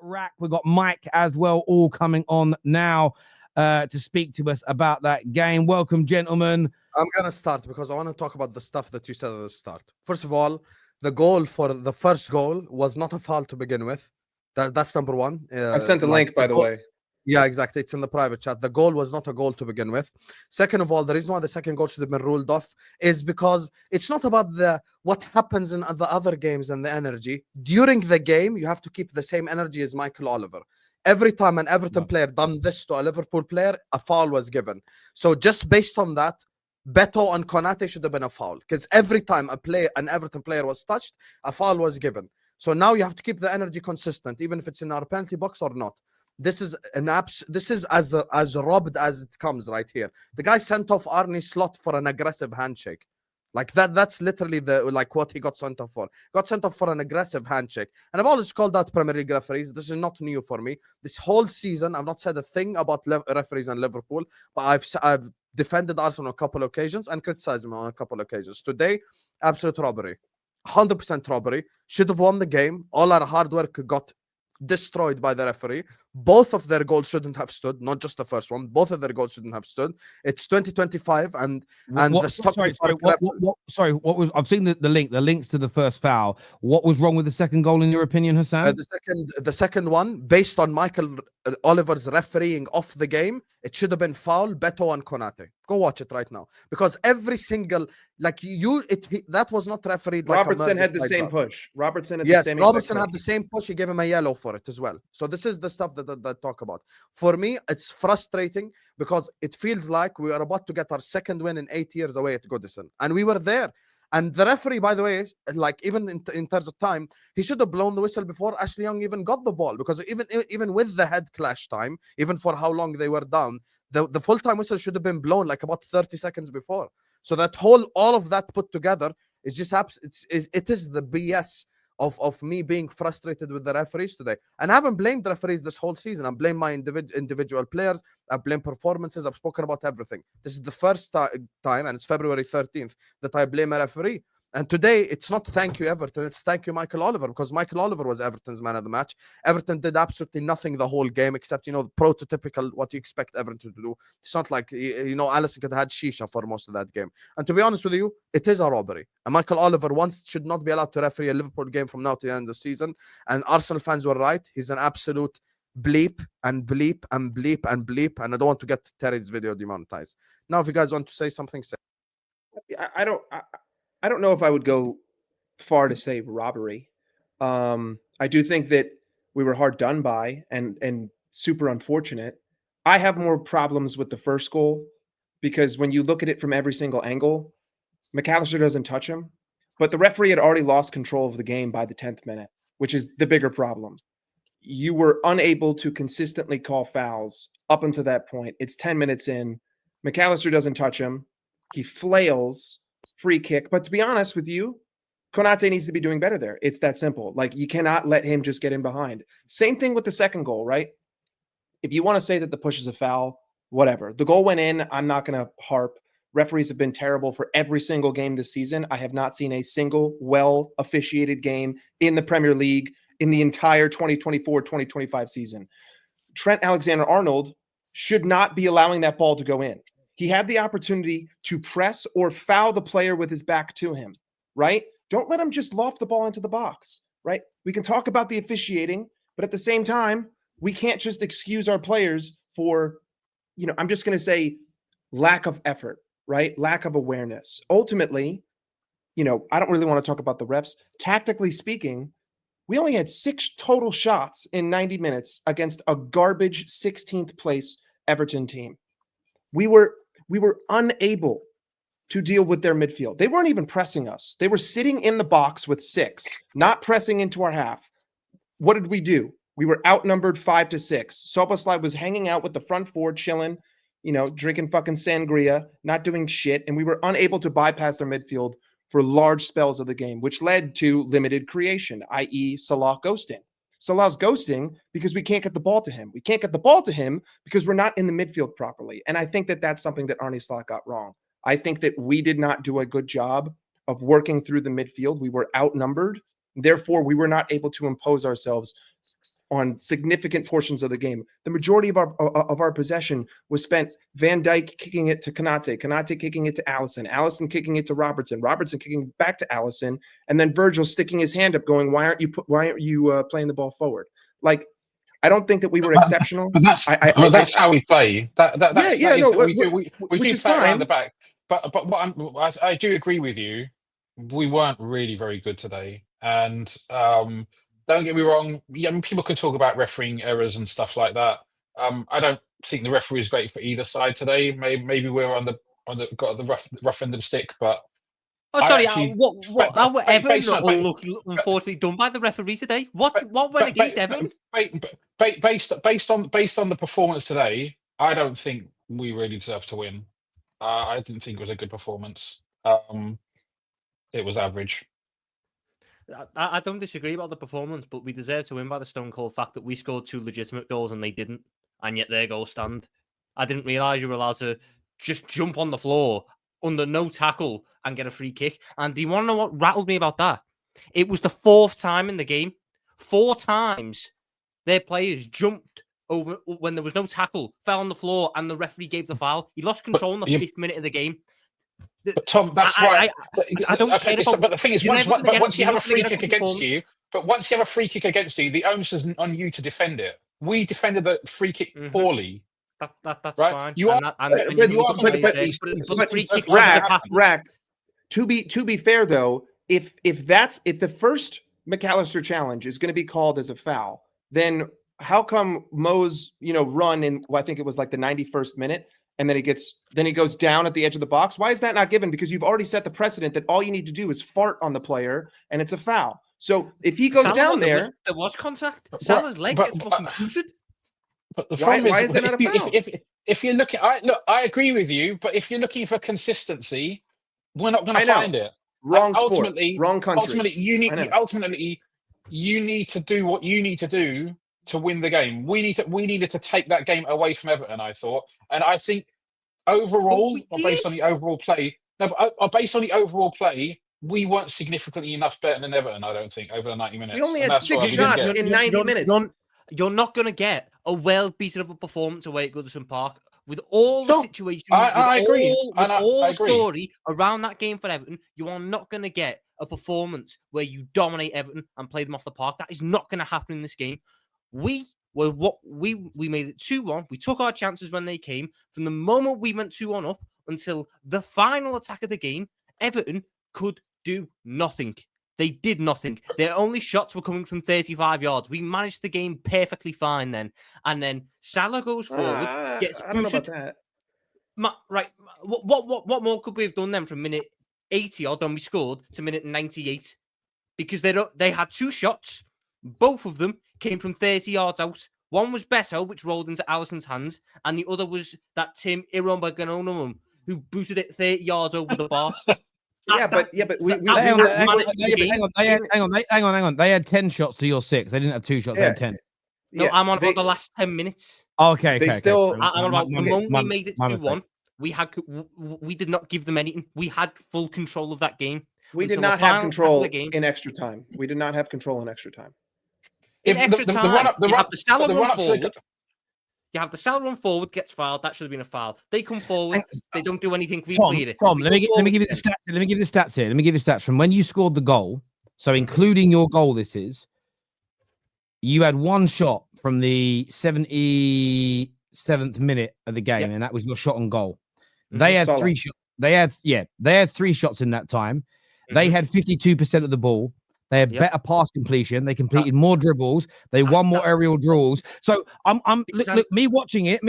Rack. We've got Mike as well, all coming on now to speak to us about that game. Welcome, gentlemen. I'm going to start because I want to talk about the stuff that you said at the start. First of all, the goal for the first goal was not a foul to begin with. That's number one. I sent the link, by the way. Yeah, exactly. It's in the private chat. The goal was not a goal to begin with. Second of all, the reason why the second goal should have been ruled off is because it's not about what happens in the other games and the energy. During the game, you have to keep the same energy as Michael Oliver. Every time an Everton player done this to a Liverpool player, a foul was given. So just based on that, Beto and Konate should have been a foul because every time an Everton player was touched, a foul was given. So now you have to keep the energy consistent, even if it's in our penalty box or not. This is as robbed as it comes right here. The guy sent off Arne Slot for an aggressive handshake. Like that's literally what he got sent off for. Got sent off for an aggressive handshake. And I've always called out Premier League referees. This is not new for me. This whole season, I've not said a thing about referees and Liverpool, but I've defended Arsenal on a couple of occasions and criticized them on a couple of occasions. Today, absolute robbery. 100% robbery. Should have won the game. All our hard work got destroyed by the referee. Both of their goals shouldn't have stood, not just the first one. Both of their goals shouldn't have stood. It's 2025 and the stock. Sorry, what was? I've seen the links to the first foul. What was wrong with the second goal in your opinion, Hassan? The second one, based on Michael Oliver's refereeing off the game, it should have been foul, Beto and Konate. Go watch it right now because every single that was not refereed. Robertson had the same push. Robertson had the same push. He gave him a yellow for it as well. So this is the stuff that talk about. For me, it's frustrating because it feels like we are about to get our second win in 8 years away at Goodison, and we were there. And the referee, by the way, even in terms of time, he should have blown the whistle before Ashley Young even got the ball, because even with the head clash time, even for how long they were down, the full time whistle should have been blown about 30 seconds before. So all of that put together is just it is the BS of me being frustrated with the referees today. And I haven't blamed the referees this whole season. I blame my individual players. I blame performances. I've spoken about everything. This is the first time, and it's February 13th, that I blame a referee. And today, it's not thank you, Everton. It's thank you, Michael Oliver, because Michael Oliver was Everton's man of the match. Everton did absolutely nothing the whole game except, the prototypical what you expect Everton to do. It's not like, Alisson could have had shisha for most of that game. And to be honest with you, it is a robbery. And Michael Oliver should not be allowed to referee a Liverpool game from now to the end of the season. And Arsenal fans were right. He's an absolute bleep and bleep and bleep and bleep. And I don't want to get Terry's video demonetized. Now, if you guys want to say something, say. I don't know if I would go far to say robbery. I do think that we were hard done by and super unfortunate. I have more problems with the first goal because when you look at it from every single angle, McAllister doesn't touch him, but the referee had already lost control of the game by the 10th minute, which is the bigger problem. You were unable to consistently call fouls up until that point. It's 10 minutes in. McAllister doesn't touch him. He flails. Free kick. But to be honest with you, Konate needs to be doing better there. It's that simple. You cannot let him just get in behind. Same thing with the second goal, right? If you want to say that the push is a foul, whatever. The goal went in. I'm not going to harp. Referees have been terrible for every single game this season. I have not seen a single well-officiated game in the Premier League in the entire 2024-2025 season. Trent Alexander-Arnold should not be allowing that ball to go in. He had the opportunity to press or foul the player with his back to him, right? Don't let him just loft the ball into the box, right? We can talk about the officiating, but at the same time, we can't just excuse our players for, I'm just going to say lack of effort, right? Lack of awareness. Ultimately, I don't really want to talk about the refs. Tactically speaking, we only had 6 total shots in 90 minutes against a garbage 16th place Everton team. We were unable to deal with their midfield. They weren't even pressing us. They were sitting in the box with 6, not pressing into our half. What did we do? We were outnumbered 5-6. Soboslai was hanging out with the front 4, chilling, drinking fucking sangria, not doing shit, and we were unable to bypass their midfield for large spells of the game, which led to limited creation, i.e. Salah ghosting. Salah's ghosting because we can't get the ball to him. We can't get the ball to him because we're not in the midfield properly. And I think that that's something that Arne Slot got wrong. I think that we did not do a good job of working through the midfield. We were outnumbered. Therefore, we were not able to impose ourselves on significant portions of the game. The majority of our possession was spent Van Dijk kicking it to Konate kicking it to Allison kicking it to Robertson kicking back to Allison, and then Virgil sticking his hand up, going, "Why aren't you playing the ball forward?" Like, I don't think that we were exceptional. But that's how we play. That's we do is play around fine. the back. But I do agree with you. We weren't really very good today, and don't get me wrong. Yeah, I mean, people could talk about refereeing errors and stuff like that. I don't think the referee is great for either side today. Maybe we're on the rough end of the stick, but Oh, sorry. actually- How were Everton based on- unfortunately done by the referee today? What went against Everton? Based on the performance today, I don't think we really deserve to win. I didn't think it was a good performance. It was average. I don't disagree about the performance, but we deserve to win by the stone cold fact that we scored 2 legitimate goals and they didn't, and yet their goals stand. I didn't realise you were allowed to just jump on the floor under no tackle and get a free kick. And do you want to know what rattled me about that? It was the 4th time in the game. 4 times their players jumped over when there was no tackle, fell on the floor, and the referee gave the foul. He lost control in the 5th minute of the game. But Tom, that's right. I don't care but the thing is, once you have a free kick against you, you, the onus is on you to defend it. We defended the free kick poorly. That's right? fine. Rack. To be fair though, if the first McAllister challenge is going to be called as a foul, then how come Mo's run in I think it was like the 91st minute, and then he goes down at the edge of the box? Why is that not given? Because you've already set the precedent that all you need to do is fart on the player and it's a foul. So if he goes down there was contact. Salah's leg gets fucking booted. But the why problem is that not a foul? If you're looking, I agree with you, but if you're looking for consistency, we're not going to find it. Wrong sport, ultimately, wrong country. Ultimately, you need to do what you need to do to win the game. We needed to take that game away from Everton, I thought, and I think overall, based on the overall play, we weren't significantly enough better than Everton. I don't think over the 90 minutes. We only had 6 shots in 90 minutes. You're not going to get a well-beaten of a performance away at Goodison Park with all the situation. I agree. With all the story around that game for Everton, you are not going to get a performance where you dominate Everton and play them off the park. That is not going to happen in this game. We made it 2-1. We took our chances when they came. From the moment we went 2-1 up until the final attack of the game, Everton could do nothing. They did nothing. Their only shots were coming from 35 yards. We managed the game perfectly fine then. And then Salah goes forward, gets I don't know about booted. that. Right. What more could we have done then from minute 80 odd when we scored to minute 98? Because they had 2 shots. Both of them came from 30 yards out. One was Beto, which rolled into Alisson's hands, and the other was that Tim Irombaganonum, who booted it 30 yards over the bar. Hang on. They had 10 shots to your 6. They didn't have 2 shots. They had 10. No, I'm on about the last 10 minutes. Okay. I'm on about the moment we made it 2-1. We did not give them anything. We had full control of that game. We did not have control in extra time. We did not have control in extra time. In extra time, you have the Salah run forward. You have the Salah run forward, gets fouled. That should have been a foul. They come forward. They don't do anything. We cleared it. Tom, let me give you the stats. Let me give you the stats here. Let me give you the stats from when you scored the goal. So including your goal, you had 1 shot from the 77th minute of the game, and that was your shot on goal. They had 3 shots. They had 3 shots in that time. They had 52% of the ball. They had better pass completion. They completed more dribbles. They won more aerial draws. So look, me watching it.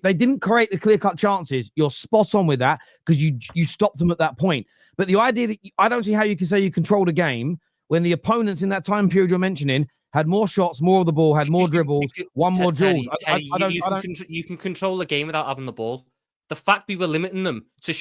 They didn't create the clear-cut chances. You're spot on with that because you stopped them at that point. But the idea that I don't see how you can say you controlled a game when the opponents in that time period you're mentioning had more shots, more of the ball, had more dribbles, won more drills. You can control the game without having the ball. The fact we were limiting them to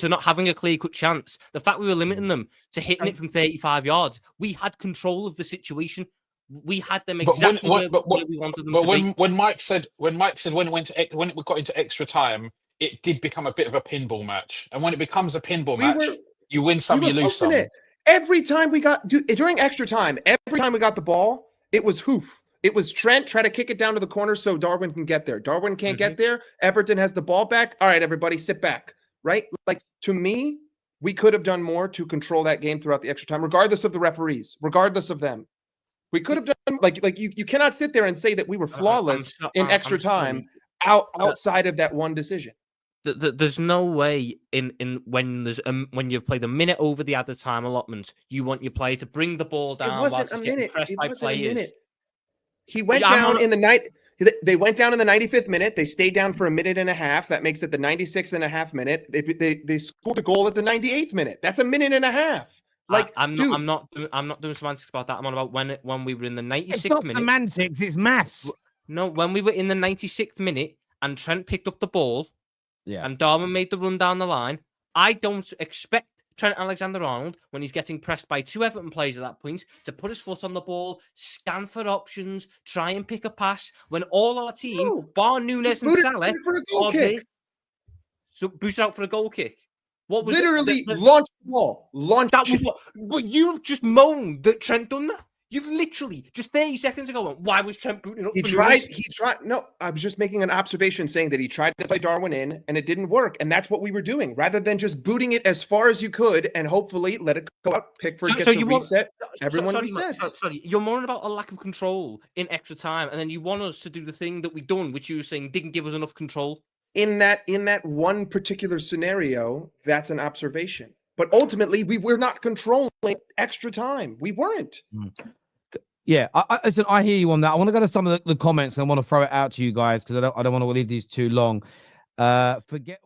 not having a clear-cut chance, the fact we were limiting them to hitting it from 35 yards, we had control of the situation. We had them exactly where we wanted them to be. When Mike said when it got into extra time, it did become a bit of a pinball match. And when it becomes a pinball match, you win some, you lose some. Every time we got during extra time, every time we got the ball, it was hoof. It was Trent try to kick it down to the corner so Darwin can get there. Darwin can't get there. Everton has the ball back. All right, everybody, sit back. Right? Like, to me, we could have done more to control that game throughout the extra time, regardless of the referees, regardless of them. We could have done like you cannot sit there and say that we were flawless in extra time outside of that one decision. There's no way in when you've played a minute over the added time allotment, you want your player to bring the ball down. It wasn't a minute. It wasn't a minute. He went down in the night. They went down in the 95th minute. They stayed down for a minute and a half. That makes it the 96th and a half minute. They scored a goal at the 98th minute. That's a minute and a half. Like, I'm not doing semantics about that. I'm on about when we were in the 96th It's not minute. semantics, it's maths. No, when we were in the 96th minute and Trent picked up the ball, and Darwin made the run down the line. I don't expect Trent Alexander-Arnold, when he's getting pressed by two Everton players at that point, to put his foot on the ball, scan for options, try and pick a pass, when all our team, bar Nunes and Salah, so boosted out for a goal kick. What was literally launched the ball? That was what. But you've just moaned that Trent done that. You've literally just 30 seconds ago went, why was Trent booting up? He tried. No, I was just making an observation saying that he tried to play Darwin in and it didn't work. And that's what we were doing. Rather than just booting it as far as you could and hopefully let it go out, Pickford gets a reset. Everyone resets. Sorry, you're moaning about a lack of control in extra time. And then you want us to do the thing that we've done, which you were saying didn't give us enough control. In that one particular scenario, that's an observation. But ultimately, we were not controlling extra time. We weren't. Yeah, listen, I hear you on that. I want to go to some of the comments and I want to throw it out to you guys because I don't want to leave these too long. Forget.